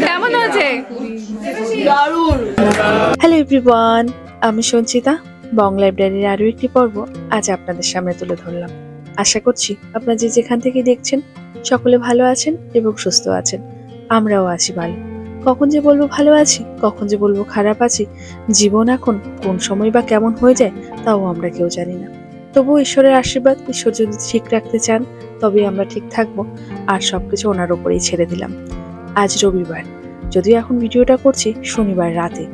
কেমন হয়েছে? দারুণ। হ্যালো এভরিওয়ান, আমি সঞ্চিতা। বং লাইব্রেরির আরো একটি পর্ব আজ আপনাদের সামনে তুলে ধরলাম। আশা করছি আপনারা যে যেখান থেকে দেখছেন সকলে ভালো আছেন এবং সুস্থ আছেন। আমরাও আছি ভালো। কখন যে বলবো ভালো আছি, কখন যে বলবো খারাপ আছি, জীবন এখন কোন সময় বা কেমন হয়ে যায় তাও আমরা কেউ জানি না। তবুও ঈশ্বরের আশীর্বাদ, ঈশ্বর যদি ঠিক রাখতে চান তবে আমরা ঠিক থাকবো, আর সবকিছু ওনার উপরেই ছেড়ে দিলাম। আজ রবিবার, যদিও এখন ভিডিওটা করছি শনিবার রাতে।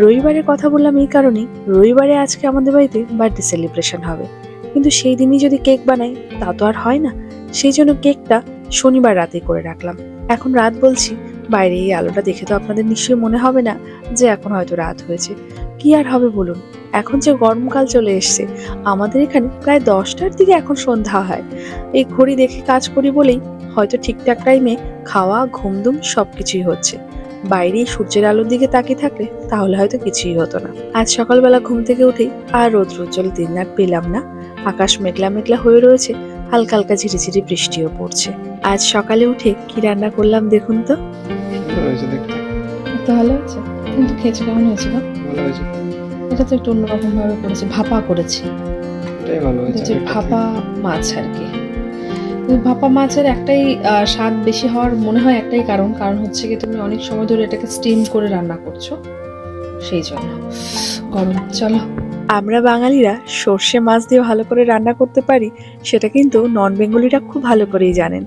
রবিবারের কথা বললাম এই কারণেই, রবিবারে আজকে আমাদের বাড়িতে বার্থডে সেলিব্রেশন হবে, কিন্তু সেই দিনই যদি কেক বানাই তা তো আর হয় না। সেই জন্য কেকটা শনিবার রাতে করে রাখলাম। এখন রাত বলছি, বাইরে এই আলোটা দেখে তো আপনাদের নিশ্চয়ই মনে হবে না যে এখন হয়তো রাত হয়েছে। কি আর হবে বলুন, এখন যে গরমকাল চলে এসছে, আমাদের এখানে প্রায় 10টার দিকে এখন সন্ধ্যা হয়। এই ঘড়ি দেখে কাজ করি বলেই হয়তো ঠিকঠাক টাইমে খাওয়া, ঘুমদুম সবকিছুই হচ্ছে। বাইরে সূর্যের আলোর দিকে তাকিয়ে থাকলে তাহলে হয়তো কিছুই হতো না। আজ সকালবেলা ঘুম থেকে উঠেই আর রৌদ্রোজ্জ্বল দিন আর পেলাম না। আকাশ মেঘলা মেঘলা হয়ে রয়েছে, হালকা হালকা ঝিরিঝিরি বৃষ্টিও পড়ছে। আজ সকালে উঠে কি রান্না করলাম দেখুন তো। ভালো হয়েছে, কিন্তু খেয়েছে কেমন হয়েছে? এটা তো একটু অন্যরকম ভাবে করেছি, ভাপা করেছি। ভাপা মাছ আর কি। ভাপা মাছের একটাই স্বাদ বেশি হওয়ার মনে হয় একটাই কারণ হচ্ছে কি তুমি অনেক সময় ধরে এটাকে স্টিম করে রান্না করছো, সেই জন্য। গরম। চলো, আমরা বাঙালিরা সর্ষে মাছ দিয়ে ভালো করে রান্না করতে পারি, সেটা কিন্তু নন বেঙ্গলিরা খুব ভালো করেই জানেন।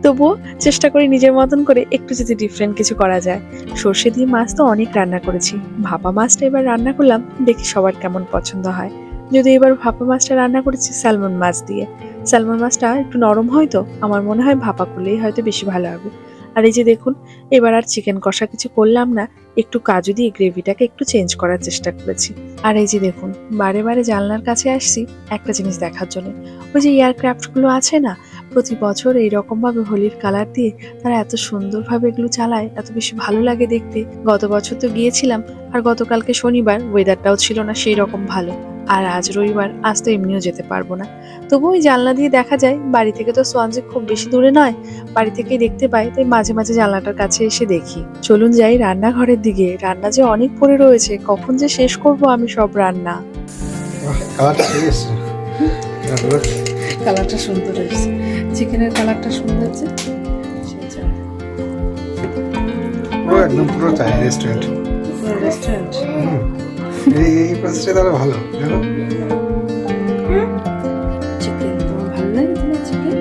তবুও চেষ্টা করি নিজের মতন করে একটু যদি ডিফারেন্ট কিছু করা যায়। সর্ষে দিয়ে মাছ তো অনেক রান্না করেছি, ভাপা মাছটা এবার রান্না করলাম, দেখি সবার কেমন পছন্দ হয়। যদি এবার ভাপা মাছটা রান্না করেছি স্যালমন মাছ দিয়ে। স্যালমন মাছটা একটু নরম হয় তো আমার মনে হয় ভাপা করলেই হয়তো বেশি ভালো হবে। আর এই যে দেখুন, এবার আর চিকেন কষা কিছু করলাম না, একটু কাজু দিয়ে গ্রেভিটাকে একটু চেঞ্জ করার চেষ্টা করেছি। আর এই যে দেখুন, বারে বারে জানলার কাছে আসছি একটা জিনিস দেখার জন্য। ওই যে এয়ারক্রাফটগুলো আছে না, প্রতি বছর এইরকম ভাবে হোলির কালার দিয়ে তারা এত সুন্দরভাবে এগুলো চালায়, এত বেশি ভালো লাগে দেখতে। গত বছর তো গিয়েছিলাম, আর গতকালকে শনিবার, ওয়েদারটাও ছিল না সেই রকম ভালো। আর আজ রবিবার, আজ তো এমনিও যেতে পারবো না। তবু ওই জানলা দিয়ে দেখা যায়, বাড়ি থেকে তো সোয়ানজি খুব বেশি দূরে নয়, বাড়ি থেকেই দেখতে পাই, তাই মাঝে মাঝে জানলাটার কাছে এসে দেখি। চলুন যাই রান্নাঘরের দিকে। রান্না যে অনেক পড়ে রয়েছে, কখন যে শেষ করব আমি সব রান্না। কালারটা সুন্দর হয়েছে, চিকেনের কালারটা সুন্দর হচ্ছে। একদম পুরো চাই রেস্টুরেন্ট। রেস্টুরেন্ট এই পাশে তাহলে ভালো। দেখো চিকেন তোমার ভালো লাগে? তোমার চিকেন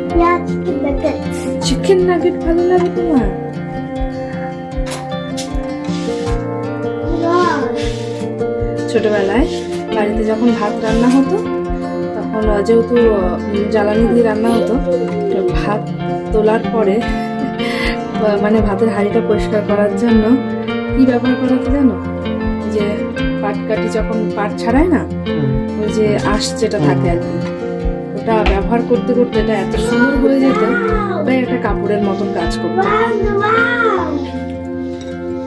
চিকেন নাগেট ভালো লাগে তোমার? ছোটবেলায় বাড়িতে যখন ভাত রান্না হতো, তখন যেহেতু জ্বালানি দিয়ে রান্না হতো, ভাত তোলার পরে মানে ভাতের হাঁড়িটা পরিষ্কার করার জন্য কি ব্যবহার করা হতো জানো? যে পাটকাঠি যখন পাট ছাড়ায় না, ওই যে আঁশ যেটা থাকে আর কি, ওটা ব্যবহার করতে করতে এটা এত সুন্দর হয়ে যেত, ওটাই একটা কাপড়ের মতন কাজ করতো।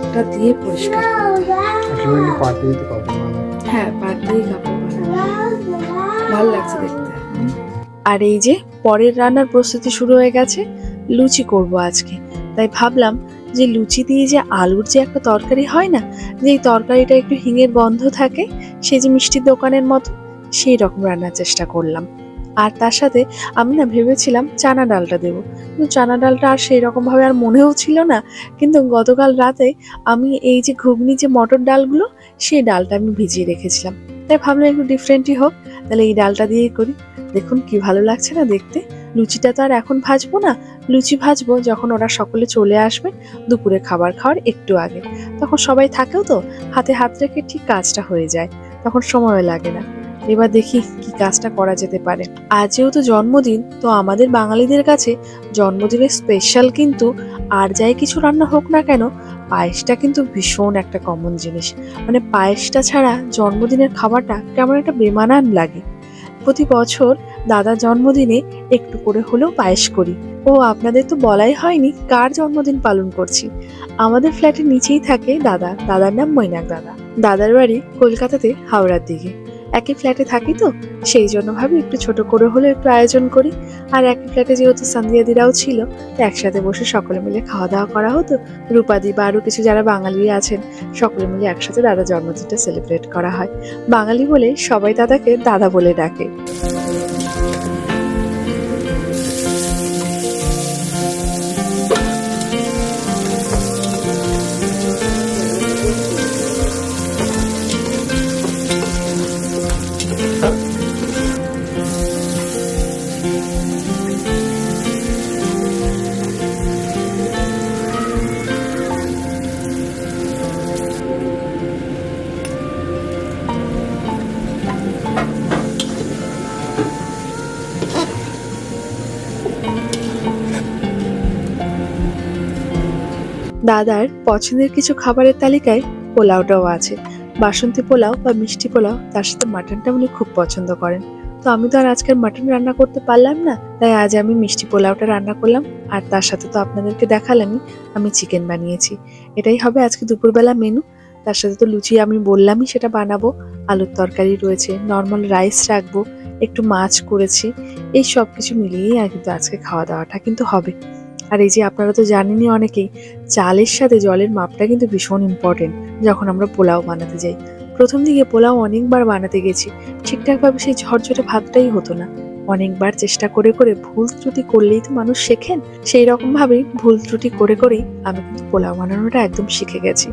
ওটা দিয়ে পরিষ্কার, হ্যাঁ পাট দিয়ে কাপড় ভালো লাগছে দেখতে। আর এই যে পরের রান্নার প্রস্তুতি শুরু হয়ে গেছে। লুচি করব আজকে, তাই ভাবলাম যে লুচি দিয়ে যে আলুর যে একটা তরকারি হয় না, যে তরকারিটা একটু হিঙের গন্ধ থাকে, সেই যে মিষ্টির দোকানের মতো, সেই রকম রান্নার চেষ্টা করলাম। আর তার সাথে আমি না ভেবেছিলাম চানা ডালটা দেবো, কিন্তু চানা ডালটা আর সেই রকম ভাবে আর মনেও ছিল না। কিন্তু গতকাল রাতে আমি এই যে ঘুগনি যে মটর ডালগুলো, সেই ডালটা আমি ভিজিয়ে রেখেছিলাম, তাই ভাবলাম একটু ডিফারেন্টই হোক, তাহলে এই ডালটা দিয়েই করি। দেখুন কি ভালো লাগছে না দেখতে। লুচিটা তো আর এখন ভাজবো না, লুচি ভাজবো যখন ওরা সকলে চলে আসবে দুপুরে খাবার খাওয়ার একটু আগে। তখন সবাই থাকেও তো, হাতে হাত রেখে ঠিক কাজটা হয়ে যায়, তখন সময় লাগে না। এবার দেখি কি কাজটা করা যেতে পারে। আজ যেহেতু জন্মদিন, তো আমাদের বাঙালিদের কাছে জন্মদিনের স্পেশাল কিন্তু আর যাই কিছু রান্না হোক না কেন, পায়েসটা কিন্তু ভীষণ একটা কমন জিনিস। মানে পায়েসটা ছাড়া জন্মদিনের খাবারটা কেমন একটা বেমানান লাগে। প্রতি বছর দাদার জন্মদিনে একটু করে হলেও পায়েস করি। ও আপনাদের তো বলাই হয়নি কার জন্মদিন পালন করছি। আমাদের ফ্ল্যাটের নিচেই থাকে দাদা, দাদার নাম মৈনাক দাদা। দাদার বাড়ি কলকাতাতে হাওড়ার দিকে। একই ফ্ল্যাটে থাকি তো, সেই জন্য ভাবি একটু ছোট করে হলে একটু আয়োজন করি। আর একই ফ্ল্যাটে যেহেতু সান্দিয়াদিরাও ছিল, তো একসাথে বসে সকলে মিলে খাওয়া দাওয়া করা হতো। রূপাদি বা আরও কিছু যারা বাঙালি আছেন সকলে মিলে একসাথে দাদার জন্মদিনটা সেলিব্রেট করা হয়। বাঙালি বলে সবাই দাদাকে দাদা বলে ডাকে। দাদার পছন্দের কিছু খাবারের তালিকায় পোলাওটাও আছে। বাসন্তী পোলাও বা মিষ্টি পোলাও, তার সাথে মাটনটা উনি খুব পছন্দ করেন। তো আমি তো আর আজকের মাটন রান্না করতে পারলাম না, তাই আজ আমি মিষ্টি পোলাওটা রান্না করলাম। আর তার সাথে তো আপনাদেরকে দেখালামই আমি চিকেন বানিয়েছি। এটাই হবে আজকে দুপুরবেলা মেনু। তার সাথে তো লুচি আমি বললামই সেটা বানাবো, আলুর তরকারি রয়েছে, নর্মাল রাইস রাখবো, একটু মাছ করেছি। এই সব কিছু মিলিয়েই কিন্তু আজকে খাওয়া দাওয়াটা কিন্তু হবে। আর এই যে আপনারা তো জানেনই অনেকেই, চালের সাথে জলের মাপটা কিন্তু ভীষণ ইম্পর্টেন্ট যখন আমরা পোলাও বানাতে যাই। প্রথম দিকে পোলাও অনেকবার বানাতে গেছি, ঠিকঠাকভাবে সেই ঝরঝরে ভাতটাই হতো না। অনেকবার চেষ্টা করে করে ভুল ত্রুটি করলেই তো মানুষ শেখেন, সেই রকম ভাবেই ভুল ত্রুটি করে করেই আমি কিন্তু পোলাও বানানোটা একদম শিখে গেছি।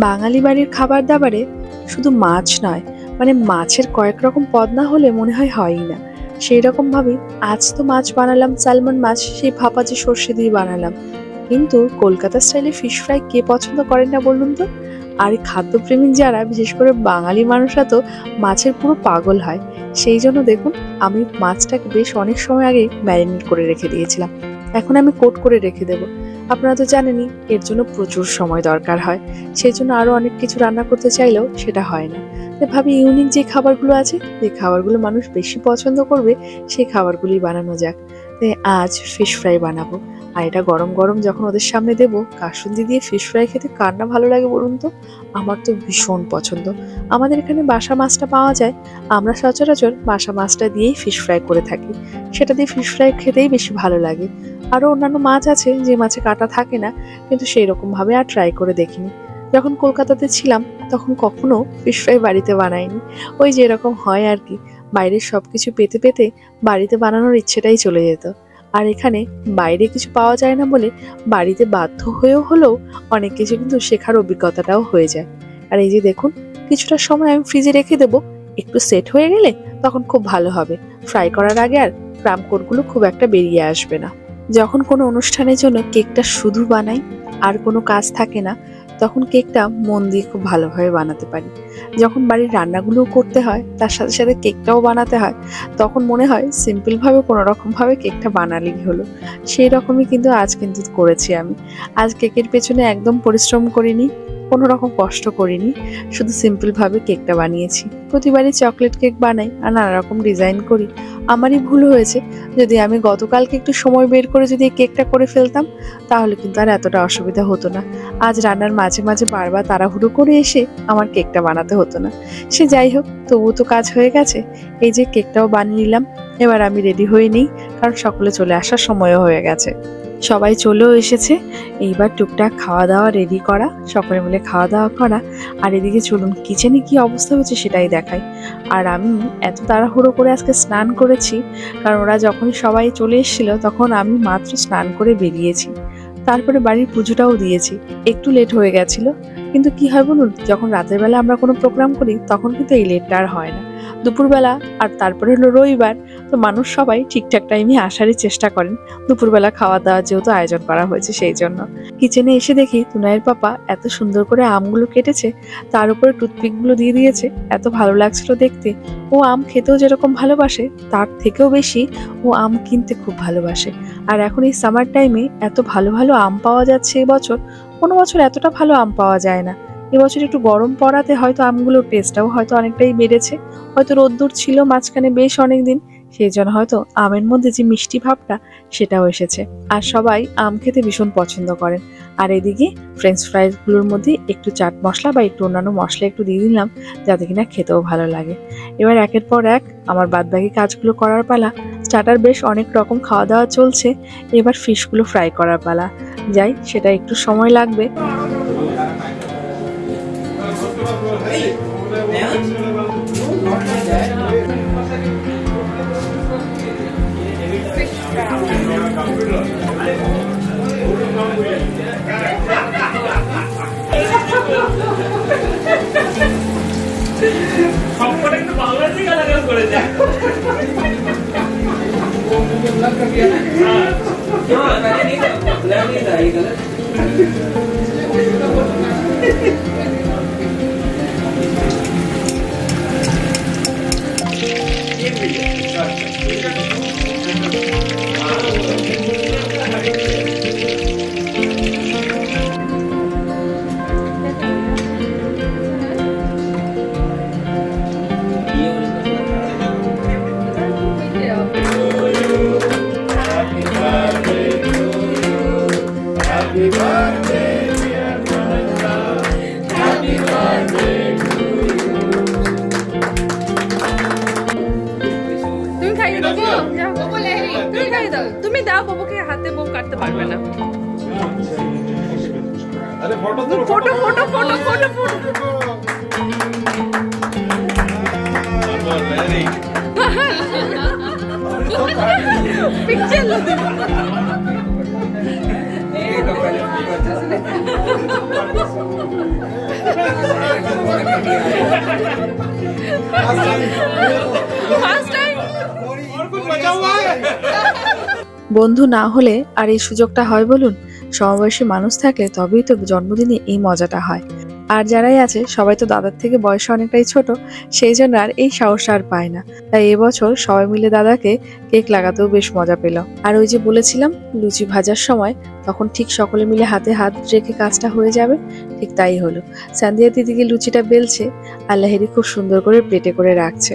বাঙালি বাড়ির খাবার দাবারে শুধু মাছ নয়, মানে মাছের কয়েক রকম পদ না হলে মনে হয়ই না। সেই রকম ভাবেই আজ তো মাছ বানালাম, স্যালমন মাছ, সেই ভাপা যে সর্ষে দিয়ে বানালাম। কিন্তু কলকাতা স্টাইলে ফিশ ফ্রাই কে পছন্দ করেন না বলুন তো? আর খাদ্যপ্রেমিক যারা, বিশেষ করে বাঙালি মানুষরা তো মাছের পুরো পাগল হয়। সেই জন্য দেখুন আমি মাছটাকে বেশ অনেক সময় আগে ম্যারিনেট করে রেখে দিয়েছিলাম। এখন আমি কোট করে রেখে দেবো। আপনারা তো জানেনই এর জন্য প্রচুর সময় দরকার হয়, সেই জন্য আরো অনেক কিছু রান্না করতে চাইলেও সেটা হয় না। তাই ভাবি ইউনিক যে খাবারগুলো আছে, যে খাবারগুলো মানুষ বেশি পছন্দ করবে, সেই খাবারগুলি বানানো যাক। তাই আজ ফিশ ফ্রাই বানাবো। আর এটা গরম গরম যখন ওদের সামনে দেবো, কাসুন্দি দিয়ে ফিশ ফ্রাই খেতে কার না ভালো লাগে বলুন তো? আমার তো ভীষণ পছন্দ। আমাদের এখানে বাসা মাছটা পাওয়া যায়, আমরা সচরাচর বাসা মাছটা দিয়েই ফিশ ফ্রাই করে থাকি। সেটা দিয়ে ফিশ ফ্রাই খেতেই বেশি ভালো লাগে। আরও অন্যান্য মাছ আছে যে মাছে কাঁটা থাকে না, কিন্তু সেই রকম ভাবে আর ট্রাই করে দেখিনি। যখন কলকাতাতে ছিলাম তখন কখনো ফিশ ফ্রাই বাড়িতে বানাইনি। ওই যে এরকম হয় আর কি, বাইরের সবকিছু পেতে পেতে বাড়িতে বানানোর ইচ্ছেটাই চলে যেত। আর এখানে বাইরে কিছু পাওয়া যায় না বলে বাড়িতে বাধ্য হয়েও হলেও অনেক কিছু কিন্তু শেখার অভিজ্ঞতাটাও হয়ে যায়। আর এই যে দেখুন, কিছুটা সময় আমি ফ্রিজে রেখে দেবো, একটু সেট হয়ে গেলে তখন খুব ভালো হবে। ফ্রাই করার আগে আর ক্রাম্ব কোটগুলো খুব একটা বেরিয়ে আসবে না। যখন কোনো অনুষ্ঠানের জন্য কেকটা শুধু বানাই আর কোনো কাজ থাকে না, তখন কেকটা মন দিয়ে খুব ভালোভাবে বানাতে পারি। যখন বাড়ির রান্নাগুলোও করতে হয়, তার সাথে সাথে কেকটাও বানাতে হয়, তখন মনে হয় সিম্পলভাবে কোনো রকমভাবে কেকটা বানালেই হলো। সেই রকমই কিন্তু আজ কিন্তু করেছি আমি। আজ কেকের পেছনে একদম পরিশ্রম করিনি, কোনো রকম কষ্ট করিনি, শুধু সিম্পলভাবে কেকটা বানিয়েছি। প্রতিবারই চকলেট কেক বানাই আর নানা রকম ডিজাইন করি। আমারই ভুল হয়েছে, যদি আমি গতকালকে একটু সময় বের করে যদি এই কেকটা করে ফেলতাম, তাহলে কিন্তু আর এতটা অসুবিধা হতো না। আজ রান্নার মাঝে মাঝে বারবার তাড়াহুড়ো করে এসে আমার কেকটা বানাতে হতো না। সে যাই হোক, তবু তো কাজ হয়ে গেছে। এই যে কেকটাও বানিয়ে নিলাম, এবার আমি রেডি হয়ে নিই, কারণ সকলে চলে আসার সময়ও হয়ে গেছে। সবাই চলেও এসেছে, এইবার টুকটাক খাওয়া দাওয়া রেডি করা, সকলে মিলে খাওয়া দাওয়া করা। আর এদিকে চলুন কিচেনে কি অবস্থা হচ্ছে সেটাই দেখাই। আর আমি এত তাড়াহুড়ো করে আজকে স্নান করেছি, কারণ ওরা যখন সবাই চলে এসেছিল তখন আমি মাত্র স্নান করে বেরিয়েছি। তারপরে বাড়ির পুজোটাও দিয়েছি, একটু লেট হয়ে গেছিল। কিন্তু কি হয় বলুন, যখন রাতের বেলা আমরা কোনো প্রোগ্রাম করি তখন কিন্তু এই লেটটা আর হয় না। দুপুরবেলা আর তারপরে হলো রবিবার, তো মানুষ সবাই ঠিকঠাক টাইমে আসারই চেষ্টা করেন। দুপুরবেলা খাওয়া দাওয়ার যেহেতু আয়োজন করা হয়েছে সেই জন্য। কিচেনে এসে দেখি তুনাইয়ের পাপা এত সুন্দর করে আমগুলো কেটেছে, তার উপরে টুথপিকগুলো দিয়ে দিয়েছে। এত ভালো লাগছিল দেখতে। ও আম খেতেও যেরকম ভালোবাসে, তার থেকেও বেশি ও আম কিনতে খুব ভালোবাসে। আর এখন এই সামার টাইমে এত ভালো ভালো আম পাওয়া যাচ্ছে এবছর, কোনো বছর এতটা ভালো আম পাওয়া যায় না। এবছর একটু গরম পড়াতে হয়তো আমগুলোর টেস্টটাও হয়তো অনেকটাই বেড়েছে, হয়তো রোদ্দুর ছিল মাঝখানে বেশ অনেকদিন, সেই জন্য হয়তো আমের মধ্যে যে মিষ্টি ভাবটা সেটাও এসেছে। আর সবাই আম খেতে ভীষণ পছন্দ করেন। আর এদিকে ফ্রেঞ্চ ফ্রাইগুলোর মধ্যে একটু চাট মশলা বা একটু অন্যান্য মশলা একটু দিয়ে দিলাম, যাতে কিনা খেতেও ভালো লাগে। এবার একের পর এক আমার বাদবাকি কাজগুলো করার পালা। স্টার্টার বেশ অনেক রকম খাওয়া দাওয়া চলছে, এবার ফিশগুলো ফ্রাই করার পালা। যাই, সেটা একটু সময় লাগবে। তুমি দাও বাবুকে হাতে, বউ কাটতে পারবে না। Photo photo photo photo photo picture লো। বন্ধু না হলে আর এই সুযোগটা হয় বলুন? সমবয়সী মানুষ থাকলে তবেই তো জন্মদিনে এই মজাটা হয়। আর যারাই আছে সবাই তো দাদার থেকে বয়সে অনেকটাই ছোট, সেই জন্য আর এই সাহসটা আর পায় না। তাই এবছর সবাই মিলে দাদাকে কেক লাগাতেও বেশ মজা পেল। আর ওই যে বলেছিলাম লুচি ভাজার সময় তখন ঠিক সকলে মিলে হাতে হাত রেখে কাজটা হয়ে যাবে, ঠিক তাই হলো। সান্দিয়া দিদিকে লুচিটা বেলছে, আর লাহিড়ী খুব সুন্দর করে প্লেটে করে রাখছে।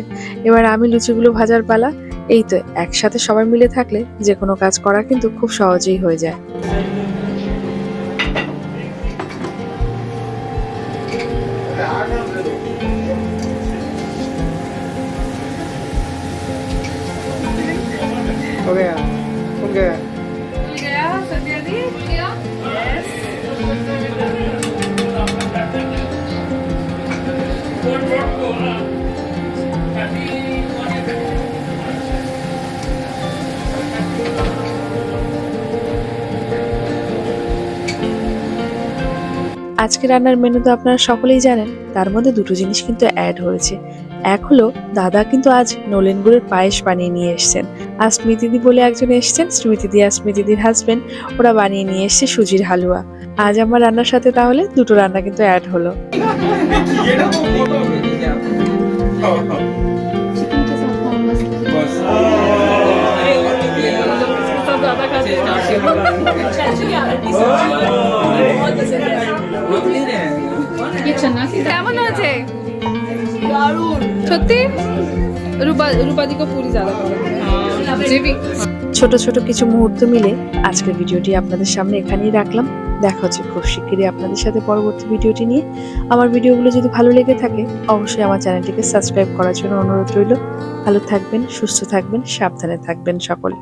এবার আমি লুচিগুলো ভাজার পালা। এই তো, একসাথে সবাই মিলে থাকলে যে কোনো কাজ করা কিন্তু খুব সহজেই হয়ে যায়। हो गया, हो गया। संध्या दी, यस। আজকে রান্নার মেনু তো আপনারা সকলেই জানেন, তার মধ্যে দুটো জিনিস কিন্তু অ্যাড হয়েছে। এক হলো দাদা কিন্তু আজ নলেন গুড়ের পায়েস বানিয়ে নিয়ে এসছেন। আর স্মৃতিদি বলে একজন এসছেন, স্মৃতিদি আর স্মৃতিদির হাজবেন্ড, ওরা বানিয়ে নিয়ে এসছে সুজির হালুয়া। আজ আমার রান্নার সাথে তাহলে দুটো রান্না কিন্তু অ্যাড হলো। কেমন আছে? সত্যি রূপাদিকে পুরি জ্বালা করে। ছোট ছোট কিছু মুহূর্ত মিলে আজকের ভিডিওটি আপনাদের সামনে এখানেই রাখলাম। দেখা হচ্ছে খুব শিগগিরই আপনাদের সাথে পরবর্তী ভিডিওটি নিয়ে। আমার ভিডিওগুলো যদি ভালো লেগে থাকে অবশ্যই আমার চ্যানেলটিকে সাবস্ক্রাইব করার জন্য অনুরোধ রইল। ভালো থাকবেন, সুস্থ থাকবেন, সাবধানে থাকবেন সকলে।